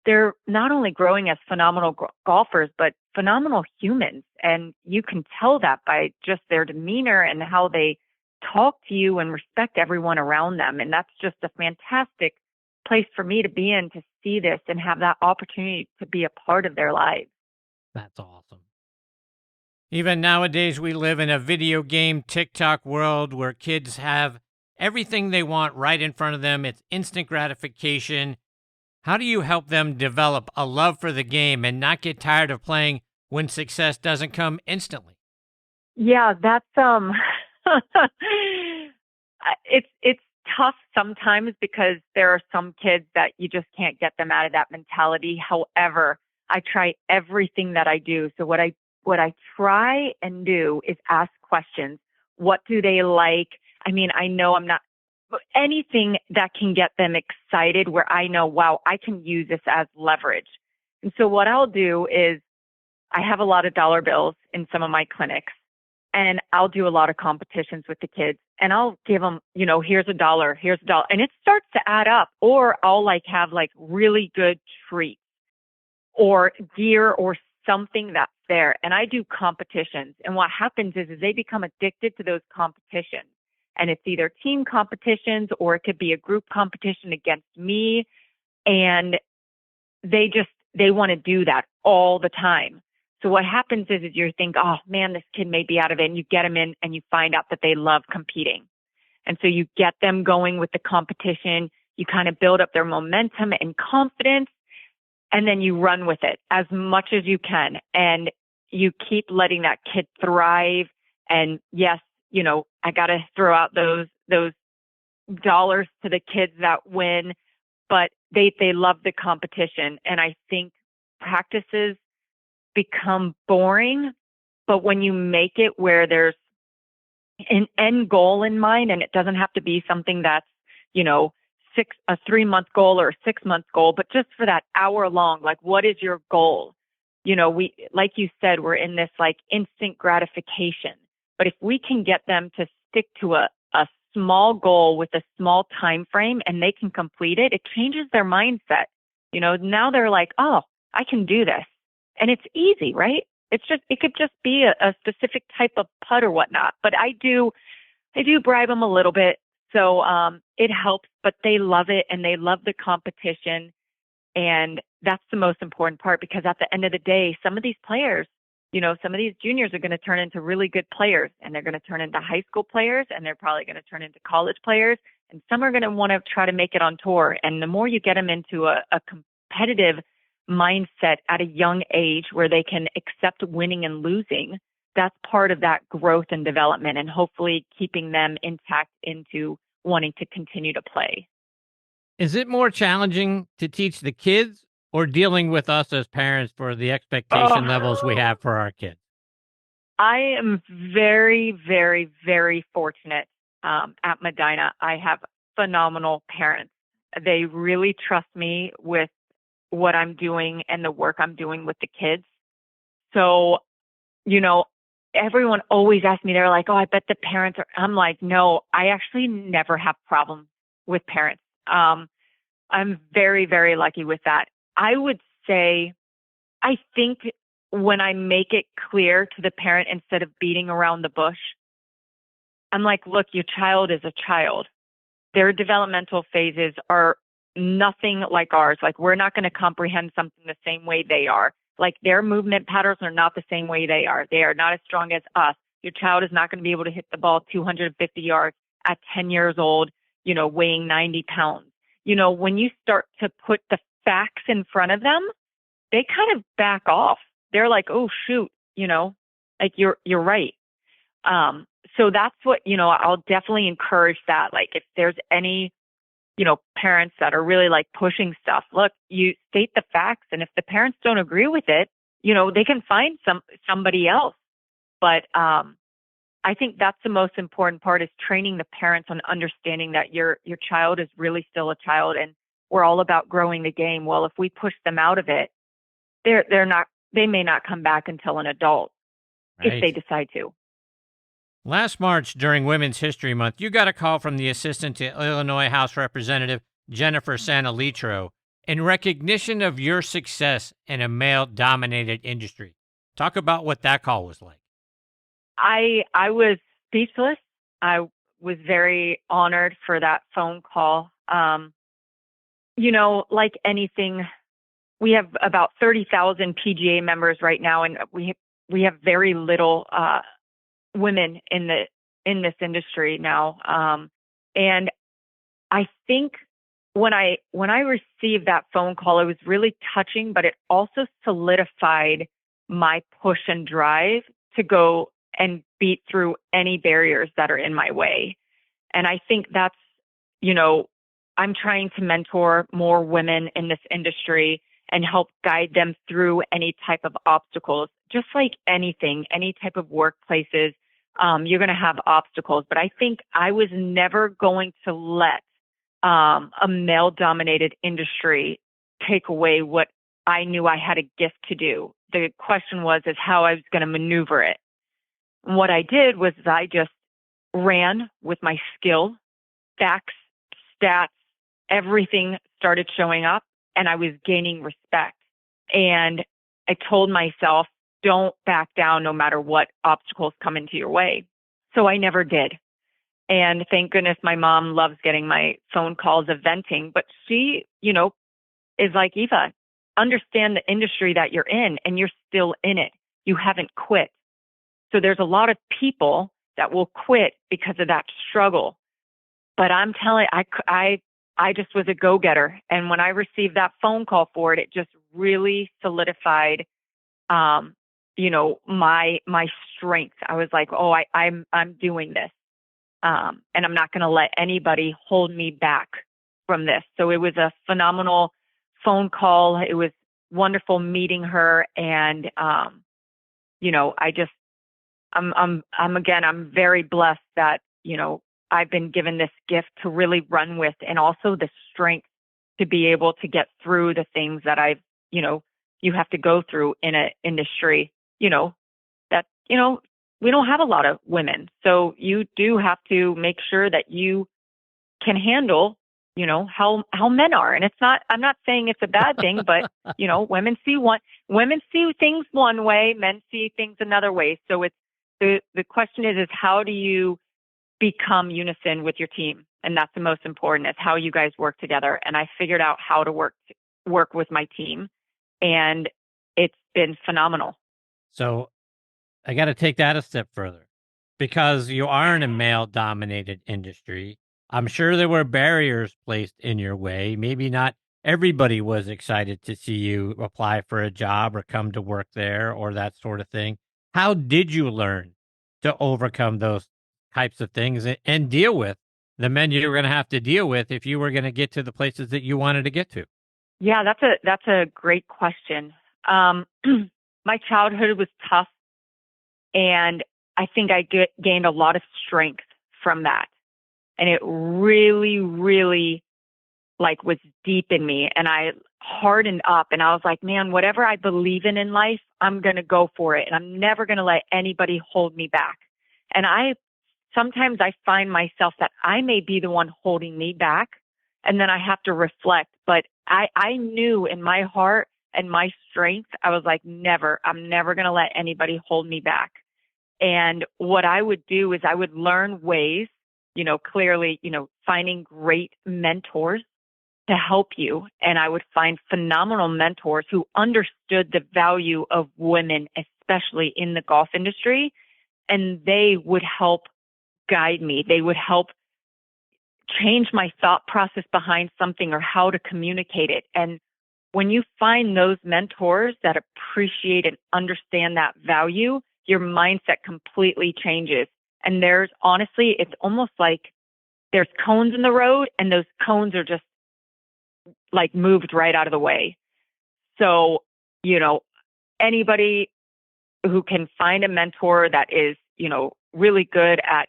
they're not only growing as phenomenal golfers, but phenomenal humans. And you can tell that by just their demeanor and how they talk to you and respect everyone around them. And that's just a fantastic place for me to be in, to see this and have that opportunity to be a part of their lives. That's awesome. Even nowadays, we live in a video game TikTok world where kids have everything they want right in front of them. It's instant gratification. How do you help them develop a love for the game and not get tired of playing when success doesn't come instantly? Yeah, that's it's tough sometimes because there are some kids that you just can't get them out of that mentality. However, I try everything that I do. So what I try and do is ask questions. What do they like? I mean, I know I'm not anything that can get them excited where I know, wow, I can use this as leverage. And so what I'll do is I have a lot of dollar bills in some of my clinics, and I'll do a lot of competitions with the kids, and I'll give them, here's a dollar, and it starts to add up. Or I'll have really good treats or gear or something that's there. And I do competitions. And what happens is they become addicted to those competitions. And it's either team competitions or it could be a group competition against me. And they want to do that all the time. So what happens is you think, oh man, this kid may be out of it. And you get them in and you find out that they love competing. And so you get them going with the competition. You kind of build up their momentum and confidence, and then you run with it as much as you can. And you keep letting that kid thrive. And yes, I got to throw out those dollars to the kids that win, but they love the competition. And I think practices become boring, but when you make it where there's an end goal in mind, and it doesn't have to be something that's, a 3-month goal or a 6-month goal, but just for that hour long, what is your goal? We, like you said, we're in this instant gratification. But if we can get them to stick to a small goal with a small time frame and they can complete it, it changes their mindset. Now they're like, oh, I can do this. And it's easy, right? It could just be a specific type of putt or whatnot. But I do bribe them a little bit. So it helps, but they love it and they love the competition. And that's the most important part, because at the end of the day, some of these players, some of these juniors are going to turn into really good players, and they're going to turn into high school players, and they're probably going to turn into college players. And some are going to want to try to make it on tour. And the more you get them into a competitive mindset at a young age where they can accept winning and losing, that's part of that growth and development, and hopefully keeping them intact into wanting to continue to play. Is it more challenging to teach the kids or dealing with us as parents for the expectation levels we have for our kids? I am very, very, very fortunate at Medina. I have phenomenal parents. They really trust me with what I'm doing and the work I'm doing with the kids. So, everyone always asks me, they're like, oh, I bet the parents are, I'm like, no, I actually never have problems with parents. I'm very, very lucky with that. I would say, I think when I make it clear to the parent instead of beating around the bush, I'm like, look, your child is a child. Their developmental phases are nothing like ours. Like, we're not going to comprehend something the same way they are. Like, their movement patterns are not the same way they are. They are not as strong as us. Your child is not going to be able to hit the ball 250 yards at 10 years old, weighing 90 pounds. When you start to put the facts in front of them, they kind of back off. They're like, oh, shoot, like you're right. So that's what, I'll definitely encourage that. Like, if there's any, parents that are really like pushing stuff, look, you state the facts. And if the parents don't agree with it, they can find somebody else. But, I think that's the most important part, is training the parents on understanding that your child is really still a child, and we're all about growing the game. Well, if we push them out of it, they may not come back until an adult, Right. if they decide to. Last March, during Women's History Month, you got a call from the assistant to Illinois House Representative Jennifer Sanalitro in recognition of your success in a male-dominated industry. Talk about what that call was like. I was speechless. I was very honored for that phone call. Like anything, we have about 30,000 PGA members right now, and we have very little women in this industry now. And I think when I received that phone call, it was really touching, but it also solidified my push and drive to go and beat through any barriers that are in my way. And I think that's, I'm trying to mentor more women in this industry and help guide them through any type of obstacles. Just like anything, any type of workplaces, you're going to have obstacles. But I think I was never going to let a male-dominated industry take away what I knew I had a gift to do. The question is how I was going to maneuver it. And what I did was I just ran with my skill, facts, stats, everything started showing up, and I was gaining respect. And I told myself, don't back down no matter what obstacles come into your way. So I never did. And thank goodness my mom loves getting my phone calls of venting, but she, is like, Eva, understand the industry that you're in, and you're still in it. You haven't quit. So there's a lot of people that will quit because of that struggle. But I'm telling you, I just was a go-getter. And when I received that phone call for it, it just really solidified, my strength. I was like, oh, I'm doing this. And I'm not going to let anybody hold me back from this. So it was a phenomenal phone call. It was wonderful meeting her. And, I'm very blessed that, I've been given this gift to really run with, and also the strength to be able to get through the things that you have to go through in an industry, that, we don't have a lot of women. So you do have to make sure that you can handle, how men are. And I'm not saying it's a bad thing, but, women see things one way, men see things another way. So it's, the question is how do you become unison with your team? And that's the most important, is how you guys work together. And I figured out how to work with my team, and it's been phenomenal. So I got to take that a step further, because you are in a male-dominated industry. I'm sure there were barriers placed in your way. Maybe not everybody was excited to see you apply for a job or come to work there or that sort of thing. How did you learn to overcome those types of things and deal with the men you were going to have to deal with if you were going to get to the places that you wanted to get to? Yeah, that's a great question. My childhood was tough, and I think I gained a lot of strength from that. And it really, really was deep in me, and I hardened up, and I was like, man, whatever I believe in life, I'm going to go for it. And I'm never going to let anybody hold me back. And sometimes I find myself that I may be the one holding me back, and then I have to reflect. But I knew in my heart and my strength, I was like, I'm never going to let anybody hold me back. And what I would do is I would learn ways, clearly, finding great mentors to help you. And I would find phenomenal mentors who understood the value of women, especially in the golf industry. And they would help guide me. They would help change my thought process behind something or how to communicate it. And when you find those mentors that appreciate and understand that value, your mindset completely changes. And honestly, it's almost like there's cones in the road, and those cones are just like moved right out of the way. So, anybody who can find a mentor that is, really good at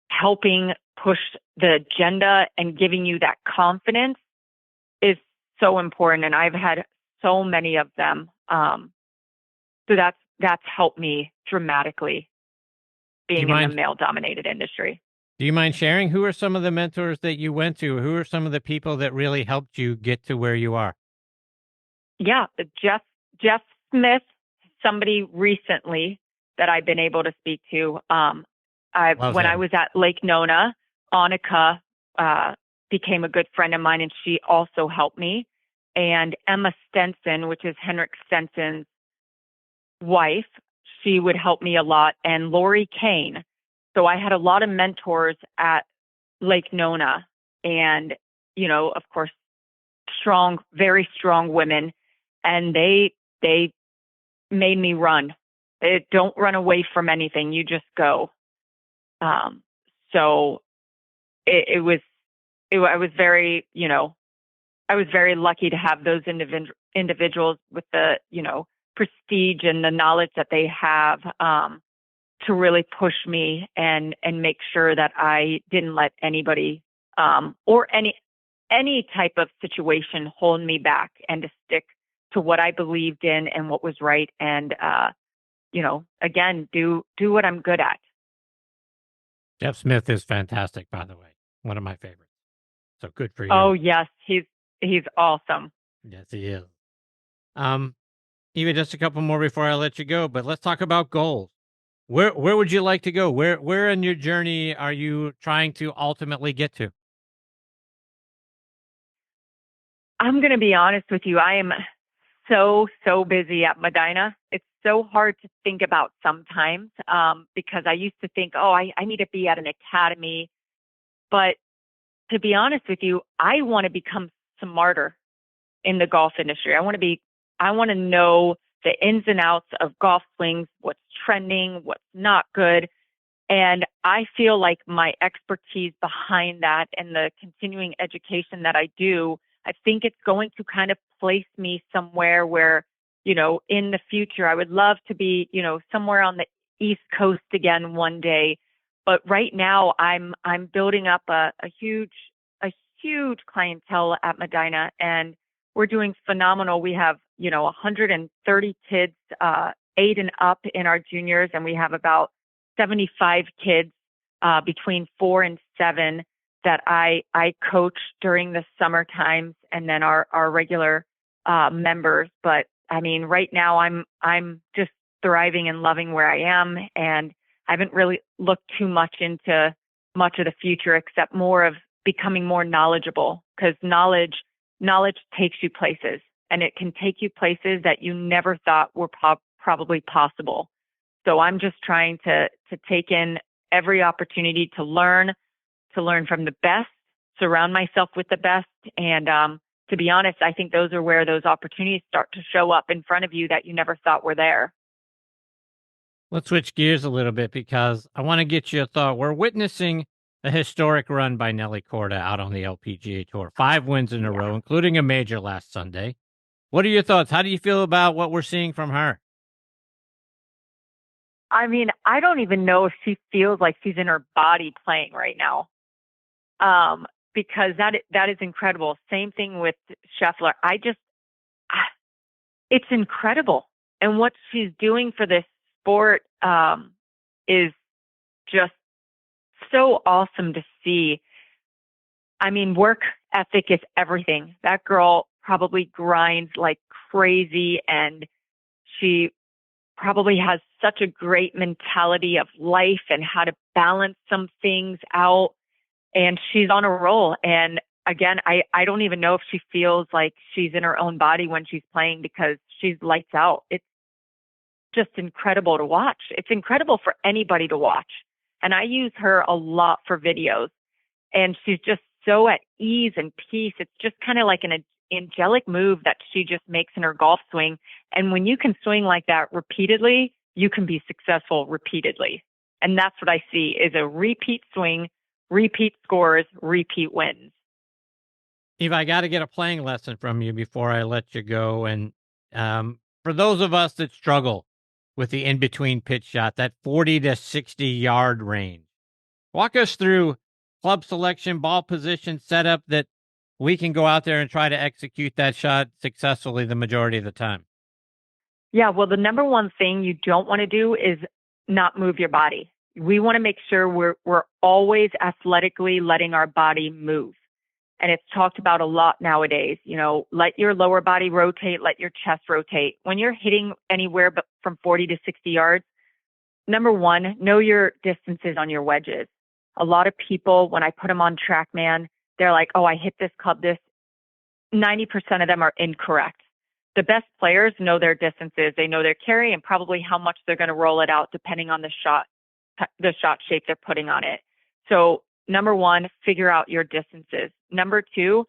helping push the agenda and giving you that confidence is so important. And I've had so many of them. So that's helped me dramatically being in the male-dominated industry. Do you mind sharing who are some of the mentors that you went to? Who are some of the people that really helped you get to where you are? Yeah, Jeff Smith, somebody recently that I've been able to speak to. When I was at Lake Nona, Annika became a good friend of mine, and she also helped me. And Emma Stenson, which is Henrik Stenson's wife, she would help me a lot. And Lori Kane. So I had a lot of mentors at Lake Nona, and, of course, very strong women. And they made me run. Don't run away from anything. You just go. So I was very, I was very lucky to have those individuals with the, prestige and the knowledge that they have, to really push me and make sure that I didn't let anybody, or any type of situation hold me back, and to stick to what I believed in and what was right. And, again, do what I'm good at. Jeff Smith is fantastic, by the way. One of my favorites. So good for you. Oh, yes. He's awesome. Yes, he is. Eva, just a couple more before I let you go, but let's talk about goals. Where would you like to go? Where in your journey are you trying to ultimately get to? I'm going to be honest with you. I am so busy at Medina. It's so hard to think about sometimes, because I used to think, I need to be at an academy. But to be honest with you, I want to become smarter in the golf industry. I want to know the ins and outs of golf swings, what's trending, what's not good. And I feel like my expertise behind that and the continuing education that I do, I think it's going to kind of place me somewhere where, in the future, I would love to be, somewhere on the East Coast again one day. But right now I'm building up a huge clientele at Medina, and we're doing phenomenal. We have, 130 kids, 8 and up in our juniors, and we have about 75 kids between 4 and 7 that I coach during the summer times, and then our regular members. But I mean, right now I'm just thriving and loving where I am, and I haven't really looked too much into much of the future, except more of becoming more knowledgeable, because knowledge takes you places, and it can take you places that you never thought were probably possible. So I'm just trying to take in every opportunity to learn from the best, surround myself with the best. And to be honest, I think those are where those opportunities start to show up in front of you that you never thought were there. Let's switch gears a little bit, because I want to get your thought. We're witnessing a historic run by Nelly Korda out on the LPGA Tour. 5 wins in a row, including a major last Sunday. What are your thoughts? How do you feel about what we're seeing from her? I mean, I don't even know if she feels like she's in her body playing right now, because that is incredible. Same thing with Scheffler. It's incredible. And what she's doing for this sport is just so awesome to see. I mean, work ethic is everything. That girl probably grinds like crazy, and she probably has such a great mentality of life and how to balance some things out. And she's on a roll. And again, I don't even know if she feels like she's in her own body when she's playing, because she's lights out. It's just incredible to watch. It's incredible for anybody to watch. And I use her a lot for videos, and she's just so at ease and peace. It's just kind of like an angelic move that she just makes in her golf swing. And when you can swing like that repeatedly, you can be successful repeatedly. And that's what I see is a repeat swing, repeat scores, repeat wins. Eva, I got to get a playing lesson from you before I let you go. And for those of us that struggle with the in-between pitch shot, that 40 to 60-yard range, walk us through club selection, ball position, setup that we can go out there and try to execute that shot successfully the majority of the time. Yeah, well, the number one thing you don't want to do is not move your body. We want to make sure we're always athletically letting our body move. And it's talked about a lot nowadays. You know, let your lower body rotate, let your chest rotate. When you're hitting anywhere but from 40 to 60 yards, number one, know your distances on your wedges. A lot of people, when I put them on TrackMan, they're like, oh, I hit this club this. 90% of them are incorrect. The best players know their distances. They know their carry and probably how much they're going to roll it out depending on the shot shape they're putting on it. So number one, figure out your distances. Number two,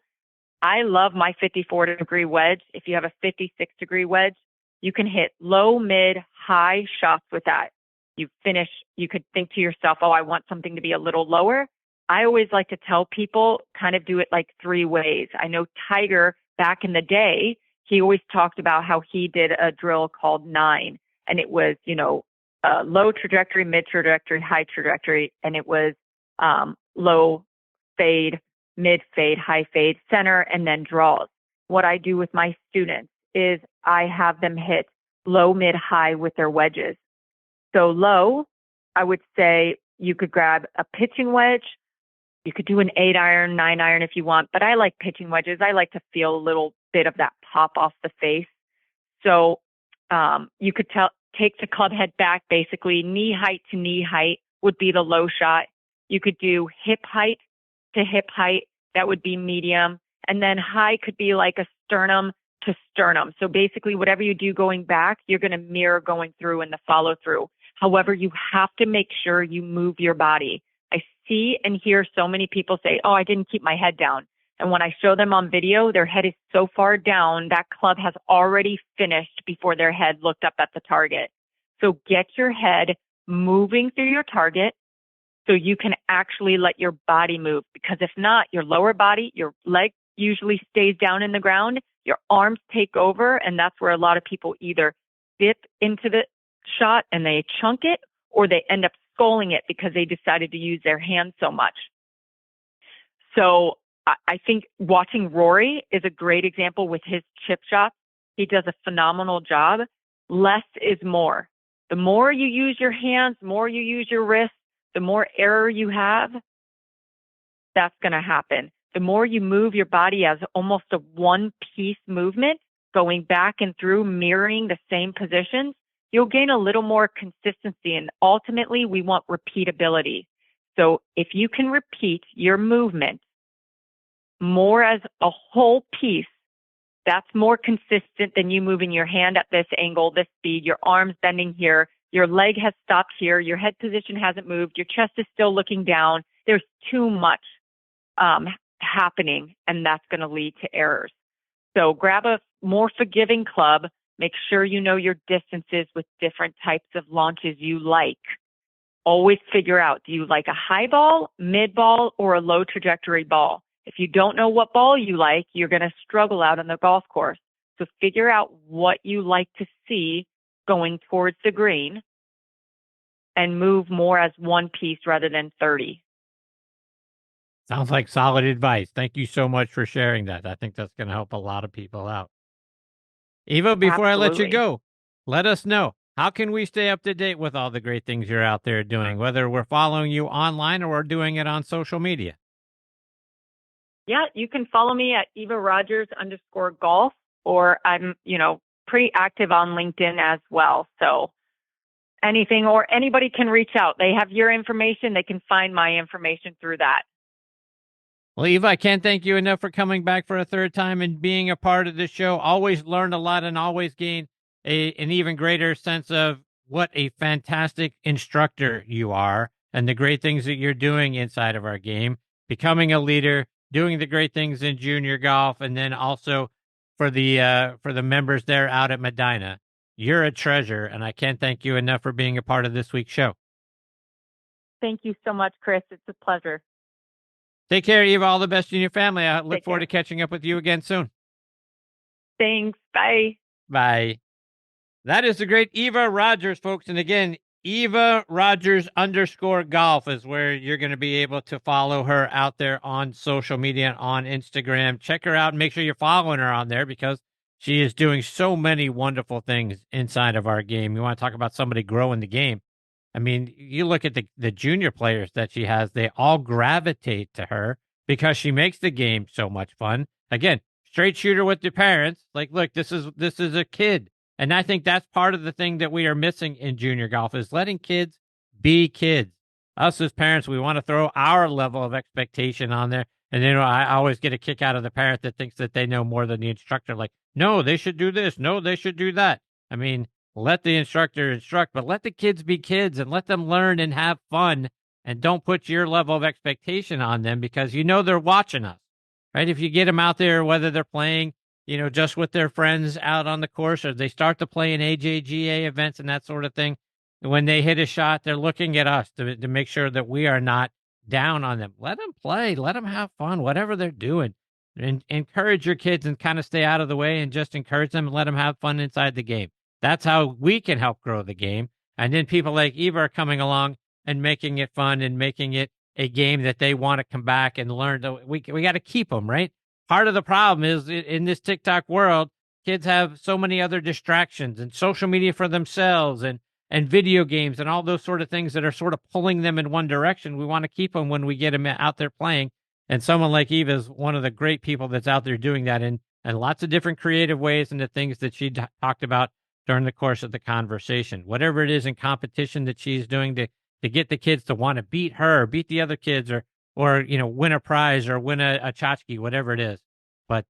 I love my 54-degree wedge. If you have a 56-degree wedge, you can hit low, mid, high shots with that. You could think to yourself, oh, I want something to be a little lower. I always like to tell people kind of do it like three ways. I know Tiger back in the day, he always talked about how he did a drill called 9, and it was, low trajectory, mid trajectory, high trajectory, and it was low fade, mid fade, high fade, center, and then draws. What I do with my students is I have them hit low, mid, high with their wedges. So low, I would say you could grab a pitching wedge. You could do an 8-iron, 9-iron if you want, but I like pitching wedges. I like to feel a little bit of that pop off the face. So you could take the club head back, basically knee height to knee height would be the low shot. You could do hip height to hip height. That would be medium. And then high could be like a sternum to sternum. So basically whatever you do going back, you're going to mirror going through in the follow through. However, you have to make sure you move your body. I see and hear so many people say, oh, I didn't keep my head down. And when I show them on video, their head is so far down, that club has already finished before their head looked up at the target. So get your head moving through your target so you can actually let your body move. Because if not, your lower body, your leg usually stays down in the ground, your arms take over, and that's where a lot of people either dip into the shot and they chunk it, or they end up sculling it because they decided to use their hands so much. So I think watching Rory is a great example with his chip shots. He does a phenomenal job. Less is more. The more you use your hands, the more you use your wrists, the more error you have, that's going to happen. The more you move your body as almost a one-piece movement, going back and through mirroring the same positions, you'll gain a little more consistency. And ultimately, we want repeatability. So if you can repeat your movement more as a whole piece, that's more consistent than you moving your hand at this angle, this speed, your arms bending here, your leg has stopped here, your head position hasn't moved, your chest is still looking down. There's too much happening, and that's going to lead to errors. So grab a more forgiving club. Make sure you know your distances with different types of launches you like. Always figure out, do you like a high ball, mid ball, or a low trajectory ball? If you don't know what ball you like, you're going to struggle out on the golf course. So figure out what you like to see going towards the green and move more as one piece rather than 30. Sounds like solid advice. Thank you so much for sharing that. I think that's going to help a lot of people out. Eva, before I let you go, let us know, how can we stay up to date with all the great things you're out there doing, whether we're following you online or we're doing it on social media? yeah, you can follow me at Eva Rogers _golf, or I'm, pretty active on LinkedIn as well. So anything, or anybody can reach out. They have your information. They can find my information through that. Well, Eva, I can't thank you enough for coming back for a third time and being a part of the show. Always learn a lot and always gain an even greater sense of what a fantastic instructor you are and the great things that you're doing inside of our game, becoming a leader, doing the great things in junior golf, and then also for the members there out at Medina. You're a treasure, and I can't thank you enough for being a part of this week's show. Thank you so much, Chris. It's a pleasure. Take care, Eva. All the best in your family. I look forward to catching up with you again soon. Thanks. Bye. Bye. That is the great Eva Rogers, folks. And again, Eva Rogers _golf is where you're going to be able to follow her out there on social media, on Instagram. Check her out and make sure you're following her on there because she is doing so many wonderful things inside of our game. You want to talk about somebody growing the game. I mean, you look at the junior players that she has, they all gravitate to her because she makes the game so much fun. Again, straight shooter with the parents. Like, look, this is a kid. And I think that's part of the thing that we are missing in junior golf is letting kids be kids. Us as parents, we want to throw our level of expectation on there. And then I always get a kick out of the parent that thinks that they know more than the instructor. Like, no, they should do this. No, they should do that. I mean, let the instructor instruct, but let the kids be kids and let them learn and have fun. And don't put your level of expectation on them because they're watching us, right? If you get them out there, whether they're playing, just with their friends out on the course or they start to play in AJGA events and that sort of thing, when they hit a shot, they're looking at us to make sure that we are not down on them. Let them play. Let them have fun, whatever they're doing. And encourage your kids and kind of stay out of the way and just encourage them and let them have fun inside the game. That's how we can help grow the game. And then people like Eva are coming along and making it fun and making it a game that they want to come back and learn. We got to keep them, right? Part of the problem is in this TikTok world, kids have so many other distractions and social media for themselves and video games and all those sort of things that are sort of pulling them in one direction. We want to keep them when we get them out there playing. And someone like Eva is one of the great people that's out there doing that in lots of different creative ways and the things that she talked about during the course of the conversation. Whatever it is in competition that she's doing to get the kids to want to beat her, beat the other kids, or win a prize or win a tchotchke, whatever it is. But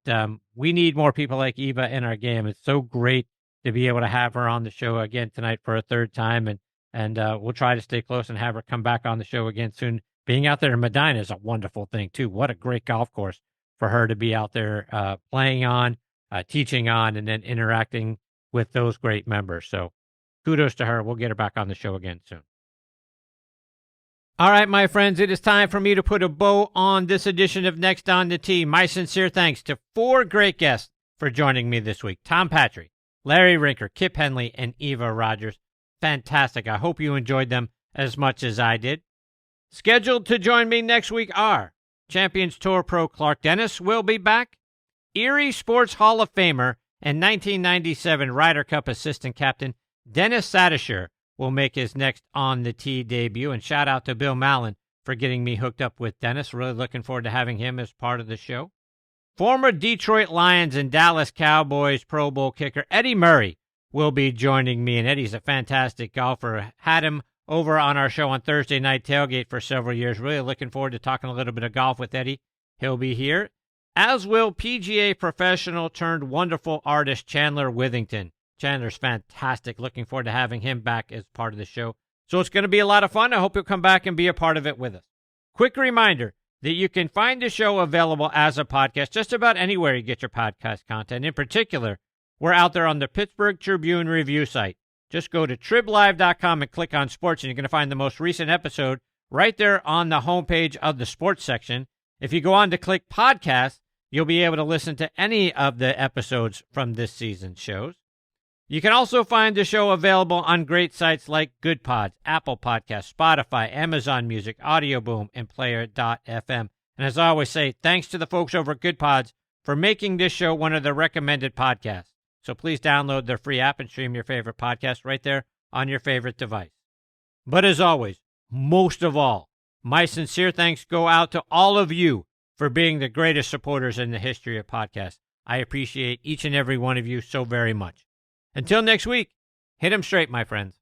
we need more people like Eva in our game. It's so great to be able to have her on the show again tonight for a third time. And we'll try to stay close and have her come back on the show again soon. Being out there in Medina is a wonderful thing, too. What a great golf course for her to be out there playing on, teaching on, and then interacting with those great members. So kudos to her. We'll get her back on the show again soon. All right, my friends, it is time for me to put a bow on this edition of Next on the Tee. My sincere thanks to 4 great guests for joining me this week. Tom Patry, Larry Rinker, Kip Henley, and Eva Rogers. Fantastic. I hope you enjoyed them as much as I did. Scheduled to join me next week are Champions Tour Pro Clark Dennis will be back. Erie Sports Hall of Famer and 1997 Ryder Cup assistant captain Dennis Sadisher will make his next On the Tee debut. And shout out to Bill Mallon for getting me hooked up with Dennis. Really looking forward to having him as part of the show. Former Detroit Lions and Dallas Cowboys Pro Bowl kicker Eddie Murray will be joining me. And Eddie's a fantastic golfer. Had him over on our show on Thursday Night Tailgate for several years. Really looking forward to talking a little bit of golf with Eddie. He'll be here, as will PGA professional turned wonderful artist Chandler Withington. Chandler's fantastic. Looking forward to having him back as part of the show. So it's going to be a lot of fun. I hope you'll come back and be a part of it with us. Quick reminder that you can find the show available as a podcast just about anywhere you get your podcast content. In particular, we're out there on the Pittsburgh Tribune review site. Just go to triblive.com and click on sports, and you're going to find the most recent episode right there on the homepage of the sports section. If you go on to click podcast, you'll be able to listen to any of the episodes from this season's shows. You can also find the show available on great sites like Good Pods, Apple Podcasts, Spotify, Amazon Music, Audio Boom, and Player.fm. And as I always say, thanks to the folks over at Good Pods for making this show one of the recommended podcasts. So please download their free app and stream your favorite podcast right there on your favorite device. But as always, most of all, my sincere thanks go out to all of you for being the greatest supporters in the history of podcasts. I appreciate each and every one of you so very much. Until next week, hit 'em straight, my friends.